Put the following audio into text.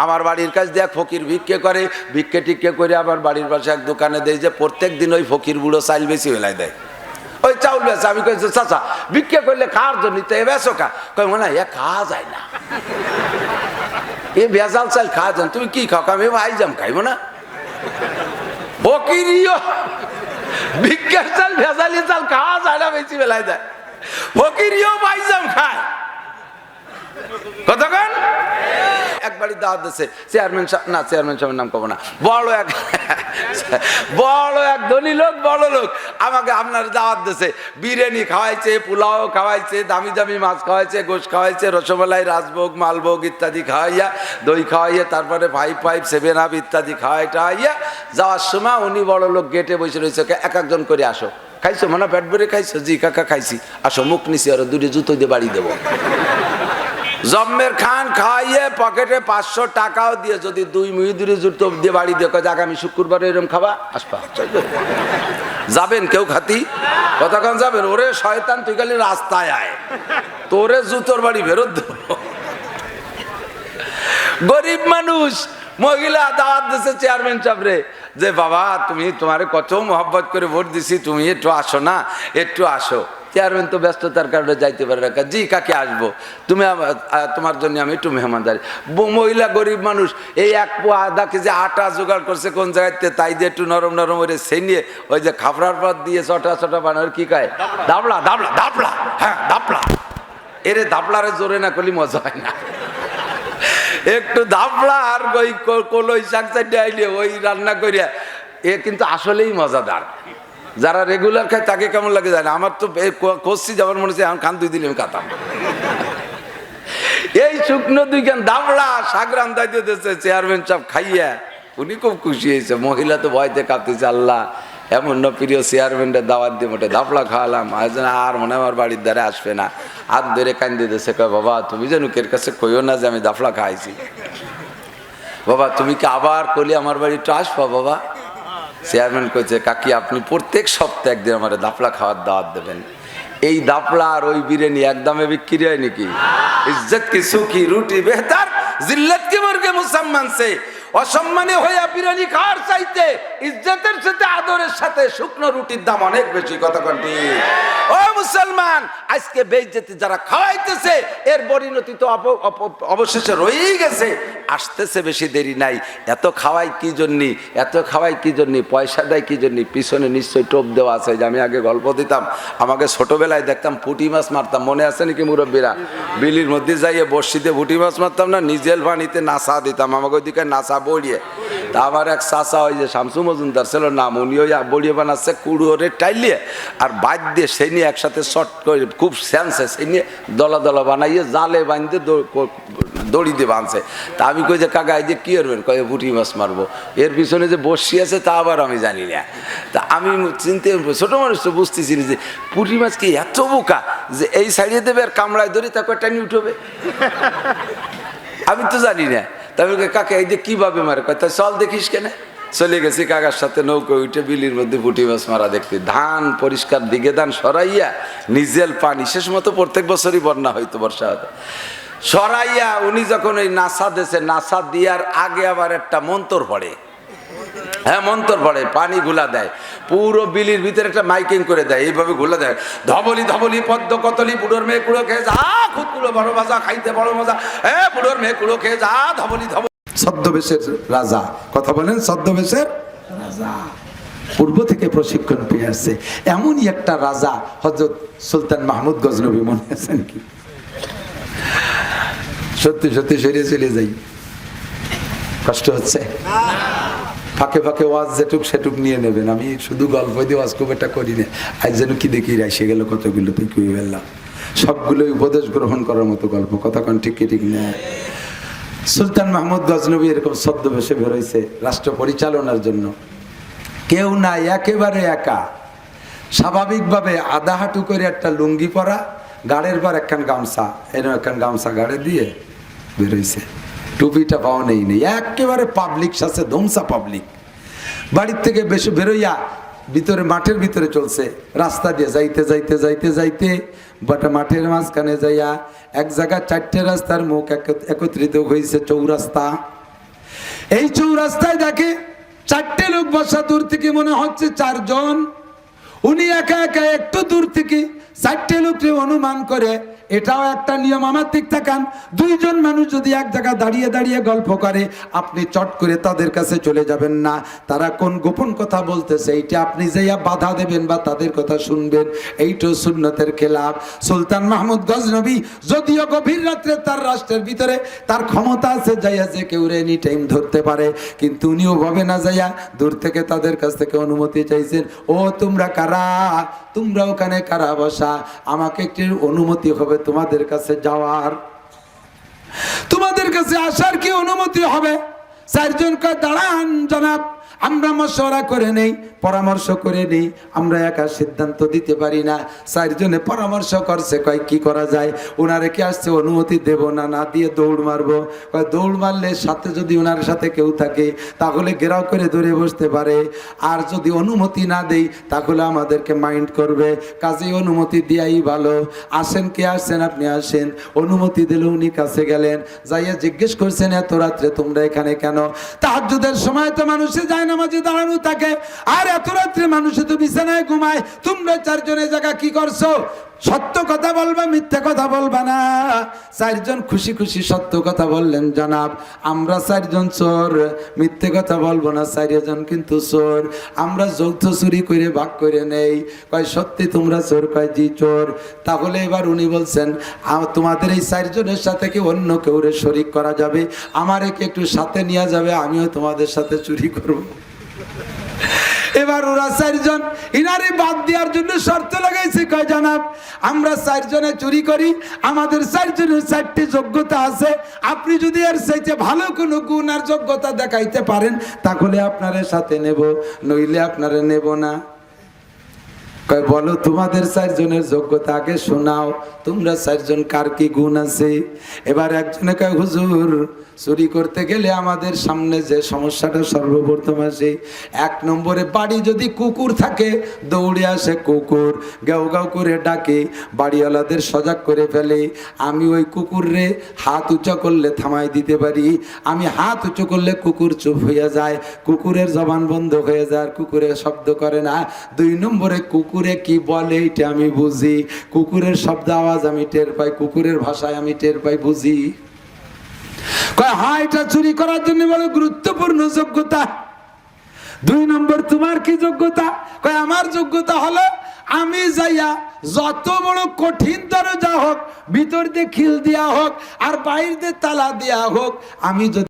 আমার বাড়ির কাছে দেখ ফকির ভিক্ষে করে, ভিক্ষে টিক্ষে করে আবার বাড়ির পাশে এক দোকানে দেয় যে প্রত্যেক দিন ওই ফকির বুড়ো চাইল বেশি বেলায় দেয়, ওই চাউল বেছে। আমি কইছি চাচা ভিক্ষে করলে খাওয়ার জন্য তো এ বেছো কা? কই মনে হয় খাওয়া যায় না, এ ভেজাল চাল খাওয়া যান। তুমি কি খাও? আমি আইজাম খাইব না। ফকিরিও ভিক্ষার চাল ভেজালি চাল খাওয়া যায় না, বেশি বেলায় দেয়। ফকিরিও বাইজাম খায়। কতক্ষণ এক বাড়ি দাওয়াত দিচ্ছে, চেয়ারম্যান সাহেব, না চেয়ারম্যান সাহেবের নাম কব না, বড় এক ধনী লোক, বড় লোক আমাকে আপনার দাওয়াত দিচ্ছে। বিরিয়ানি খাওয়াইছে, পোলাও খাওয়াইছে, দামি দামি মাছ খাওয়াইছে, গোশ খাওয়াইছে, রসমালাই, রাজভোগ, মালভোগ ইত্যাদি খাওয়াইয়া, দই খাওয়াইয়া, তারপরে 5 7 আপ ইত্যাদি খাওয়াইয়া যাওয়ার সময় উনি বড় লোক গেটে বসে রয়েছে, এক একজন করে আসো। খাইছো মানে পেট ভরে খাইছো? জি কাকা খাইছি। আসো মুখ নিছি, আরো দুটি জুতো দিয়ে বাড়ি দেবো। জম্মের খান খাইয়ে পকেটে 500 টাকাও দিয়ে যদি 2 মিহিদুরি জুতো দিয়ে বাড়ি দিয়ে কয় আগামী শুক্রবারে এরকম খাবা আসবা, যাবেন কেউ খাতি? কতক্ষণ যাবেন? ওরে শয়তান তুই খালি রাস্তায় আয়, তোরে জুতোর বাড়ি ফেরত দেবো। গরিব মানুষ মহিলা দাওয়াত দিচ্ছে চেয়ারম্যান সাহেবরে যে বাবা তুমি তোমারে কত মহব্বত করে ভোট দিছি, তুমি একটু আসো না, একটু আসো। চেয়ারম্যান তো ব্যস্ততার কারণে যাইতে পারে না। জি কাকে আসবো, তুমি তোমার জন্য আমি একটু মেহমানদারি। মহিলা গরিব মানুষ এই 1 পোয়া আধা কেজি আটা জোগাড় করছে কোন জায়গাতে, তাই দিয়ে একটু নরম নরম করে ছেনিয়ে ওই যে খাফরার পর দিয়ে চটা চটা বানানোর কি কয় দাবলা, দাবলা, দাবলা, হ্যাঁ দাবলা। এরে দাবলারে জোরে না করলে মজা হয় না। একটু দাবলা আর ওই কলই শাক চাইতে আইলে ওই রান্না করিয়া এ কিন্তু আসলেই মজাদার। যারা রেগুলার খায় তাকে কেমন লাগে জানে, আমার তো করছি যাবার মনে হচ্ছে এখন খান 2 দিন আমি খাতাম। এই শুকনো 2 খান দাবলা শাক রান্না দিতেছে চেয়ারম্যান সাহেব খাইয়া, উনি খুব খুশি হয়েছে। মহিলা তো ভয়তে কাঁপতেছে, আল্লাহ এমন না প্রিয় চেয়ারম্যানের দাওয়াত দিয়ে মোটে দাবলা খাওয়ালাম, আর মনে আমার বাড়ির দ্বারা আসবে না। হাত ধরে কান্দে দিতেছে, কয় বাবা তুমি যেন কের কাছে কইও না যে আমি দাফলা খাইছি। বাবা তুমি কি আবার কলি আমার বাড়ি একটু আসবা বাবা? চেয়ারম্যান কইছে কাকি আপনি প্রত্যেক সপ্তাহে একদিন আমার দাফলা খাওয়ার দাওয়াত দেবেন। এই দাফলা আর ওই বিরিয়ানি একদমে বিক্রি হয় নাকি? ইজ্জত কি সুখী রুটি বেহতার, জিল্লত কি মুরগে মুসলমান সে। অসম্মানী হইয়া বিরিয়ানি খাওয়ার চাইতে ইজ্জতের সাথে আদরের সাথে শুকনো রুটির দাম অনেক বেশি। কথা কোনটি? ও মুসলমান, আজকে বেইজ্জতি যারা খাওয়াইতেছে এর পরিণতি তো অবশেষে রয়েই গেছে, আসতেছে, বেশি দেরি নাই। এত খাওয়াই কি জন্যে, এত খাওয়াই কি জন্যে, পয়সা দেয় কি জন্যে? পিছনে নিশ্চয়ই টোপ দেওয়া আছে। যে আমি আগে গল্প দিতাম, আমাকে ছোটবেলায় দেখতাম পুঁটি মাছ মারতাম, মনে আছে নাকি মুরব্বীরা? বিলির মধ্যে যাইয়ে বর্ষিতে পুঁটি মাছ মারতাম না, নিজের পানিতে নাসা দিতাম, আমাকে ওইদিকে নাসা বড়িয়ে। তা আমার এক চাচা ওই যে শামসু মজুমদার ছিল নাম, উনি ওই বড়িয়ে বানাচ্ছে কুড়োরে টাইলিয়ে আর বাদ দিয়ে সেই নিয়ে একসাথে শর্ট করে খুব স্যান্সে সেই নিয়ে দলা দলা বানাইয়ে জালে বাঁধতে দড়ি দিয়ে বাঁধছে। তা আমি কই যে কাকা এই যে কি করবেন? কয়ে পুঁটি মাছ মারবো। এর পিছনে যে বসি আছে তা আবার আমি জানি না। তা আমি চিনতে ছোটো মানুষ তো বুঝতেছি যে পুঁটি মাছ কি এত বোকা যে এই সাইডে দেবে আর কামড়ায় ধরি তাকে টানি উঠবে, আমি তো জানি না। তবে কাকা এই যে কিভাবে মারে? কয় চল দেখিস কেন? চলে গেছি কাকার সাথে নৌকো উঠে বিলির মধ্যে পুঁটি মাছ মারা দেখতে। ধান পরিষ্কার দিকে ধান সরাইয়া নিজের পানি, শেষ মতো প্রত্যেক বছরই বন্যা হইতো বর্ষা হতো, সরাইয়া উনি যখন ওই নাসা দিয়েছে, নাসা দেওয়ার আগে আবার একটা মন্তর পড়ে। হ্যাঁ মন্তর পড়ে, পানি ঘুলা দেয়, পুরো বিলির ভিতরে একটা মাইকিং করে দেয়, এইভাবে ঘুলা দেয়, ধবলি ধবলি পদ্ম কতলি বুড়োর মেয়ে কুড়ো খেয়ে যা, খুদকুড়ো বড় মজা, খাইতে বড় মজা, হ্যাঁ বুড়োর মেয়ে কুড়ো খেয়ে যা, ধবলি ধবলি। ছদ্মবেশের রাজা, কথা বলেন, ছদ্মবেশের রাজা পূর্ব থেকে প্রশিক্ষণ পেয়ে আসছে। এমনই একটা রাজা হযরত সুলতান মাহমুদ গজনবী, মনে আছেন কি? সত্যি সত্যি সরিয়ে চলে যাই, কষ্ট হচ্ছে? ফাঁকে ফাঁকে ওয়াজ যেটুক সেটুক নিয়ে নেবেন, আমি শুধু গল্প দিয়ে ওয়াজ খুব একটা করি না। আজ যেন কি দেখি এসে গেল কতগুলো, তুই কই ফেললাম, সবগুলোই উপদেশ গ্রহণ করার মতো গল্প। কথা কোন ঠিক কি ঠিক না? সুলতান মাহমুদ গজনবী এরকম ছদ্মবেশে বেরোইছে রাষ্ট্র পরিচালনার জন্য। কেউ নাই, একেবারে একা। স্বাভাবিকভাবে আধা হাঁটু করে একটা লুঙ্গি পরা, গাড়ের পর একখান গামছা, এরকম একখান গামছা গাড়ে দিয়ে বেরোইছে, টুপিটা পাও নেই, একেবারে পাবলিক সাথে ধুমসা পাবলিক। বাড়ির থেকে বেশি বেরোইয়া ভিতরে মাঠের ভিতরে চলছে, রাস্তা দিয়ে যাইতে যাইতে যাইতে যাইতে বাটা মাঠের মাঝখানে যাইয়া এক জায়গায় 4টে রাস্তার মুখ একত্রিত হয়েছে, চৌরাস্তা। এই চৌরাস্তায় দেখে চারটে লোক বসা, দূর থেকে মনে হচ্ছে চারজন। উনি একা একা একটু দূর থেকে চারটে লোককে অনুমান করে। এটাও একটা নিয়ম। আমার দিক তাকান, দুইজন মানুষ যদি এক জায়গায় দাঁড়িয়ে দাঁড়িয়ে গল্প করে, আপনি চট করে তাদের কাছে চলে যাবেন না। তারা কোন গোপন কথা বলতেছে এইটা আপনি যাইয়া বাধা দেবেন বা তাদের কথা শুনবেন, এইটা সুন্নতের খেলাফ। সুলতান মাহমুদ গজনবী যদিও গভীর রাত্রে তার রাষ্ট্রের ভিতরে তার ক্ষমতা আছে যাইয়া যে কেউ এনি টাইম ধরতে পারে, কিন্তু উনিও ভাবে না যাইয়া দূর থেকে তাদের কাছ থেকে অনুমতি চাইছেন। ও তোমরা কারা, তোমরা ওখানে কারা বসা, আমাকে একটি অনুমতি হবে তোমাদের কাছে যাওয়ার, তোমাদের কাছে আসার কি অনুমতি হবে? চারজন কয় দাঁড়ান জনাব, আমরা মশওয়ারা করে নেই, পরামর্শ করে নেই, আমরা একা সিদ্ধান্ত দিতে পারি না। চারজনে পরামর্শ করছে, কয় কি করা যায়? ওনারে কি আসছে অনুমতি দেব না, না দিয়ে দৌড় মারবো? কয় দৌড় মারলে সাথে যদি ওনার সাথে কেউ থাকে তাহলে ঘেরাও করে ধরে বসতে পারে, আর যদি অনুমতি না দেই তাহলে আমাদেরকে মাইন্ড করবে, কাজেই অনুমতি দেয়াই ভালো। আসেন, কে আসছেন? আপনি আসেন। অনুমতি দিলে উনি কাছে গেলেন, যাইয়া জিজ্ঞেস করছেন এত রাত্রে তোমরা এখানে কেন? তাহাজ্জুদের সময় তো মানুষে যায় নামাজে দাঁড়ানো থাকে, আর এত রাত্রে মানুষে তো বিছানায় ঘুমায়, তোমরা চারজনের জায়গা কি করছো? সত্য কথা বলবা, মিথ্যে কথা বলবা না। চারজন খুশি খুশি সত্য কথা বললেন, জনাব আমরা চারজন চোর, মিথ্যে কথা বলবো না, চারজন কিন্তু চোর, আমরা যৌথ চুরি করে ভাগ করে নেই। কয় সত্যি তোমরা চোর? কয় জি চোর। তাহলে এবার উনি বলছেন, তোমাদের এই চারজনের সাথে কি অন্য কেউ শরিক করা যাবে? আমারে কি একটু সাথে নিয়ে যাবে, আমিও তোমাদের সাথে চুরি করব। এবার ওরা চারজন ইনারে বাদ দেওয়ার জন্য শর্ত লাগাইছে, কয় জনাব আমরা চারজনে চুরি করি, আমাদের চারজনের চারটি যোগ্যতা আছে, আপনি যদি এর চাইতে ভালো কোনো গুণ আর যোগ্যতা দেখাইতে পারেন তাহলে আপনার সাথে নেব, নইলে আপনারে নেব না। কয় বলো তোমাদের চারজনের যোগ্যতা আগে শোনাও, তোমরা চারজন কার কি গুণ আছে? এবার একজনে কয় হুজুর চুরি করতে গেলে আমাদের সামনে যে সমস্যাটা সর্বপ্রথম আসে, এক নম্বরে বাড়ি যদি কুকুর থাকে দৌড়ে আসে কুকুর, গাও গাও করে ডাকে, বাড়িওয়ালাদের সজাগ করে ফেলে। আমি ওই কুকুররে হাত উঁচা করলে থামাই দিতে পারি, আমি হাত উঁচু করলে কুকুর চুপ হয়ে যায়, কুকুরের জবান বন্ধ হয়ে যায়, কুকুরে শব্দ করে না। দুই নম্বরে কুকুরে কি বলে এটা আমি বুঝি, কুকুরের শব্দ আওয়াজ আমি টের পাই, কুকুরের ভাষায় আমি টের পাই, বুঝি। কয় হ্যাঁ, এটা চুরি করার জন্য বড় গুরুত্বপূর্ণ যোগ্যতা। দুই নম্বর তোমার কি যোগ্যতা? কয় আমার যোগ্যতা হলো আমি যাইয়া যত বড় কঠিন দরজা হোক, ভিতর দিয়ে খিল দেয়া হোক আর বাইরে দিয়ে তালা দেয়া হোক, আমি যদি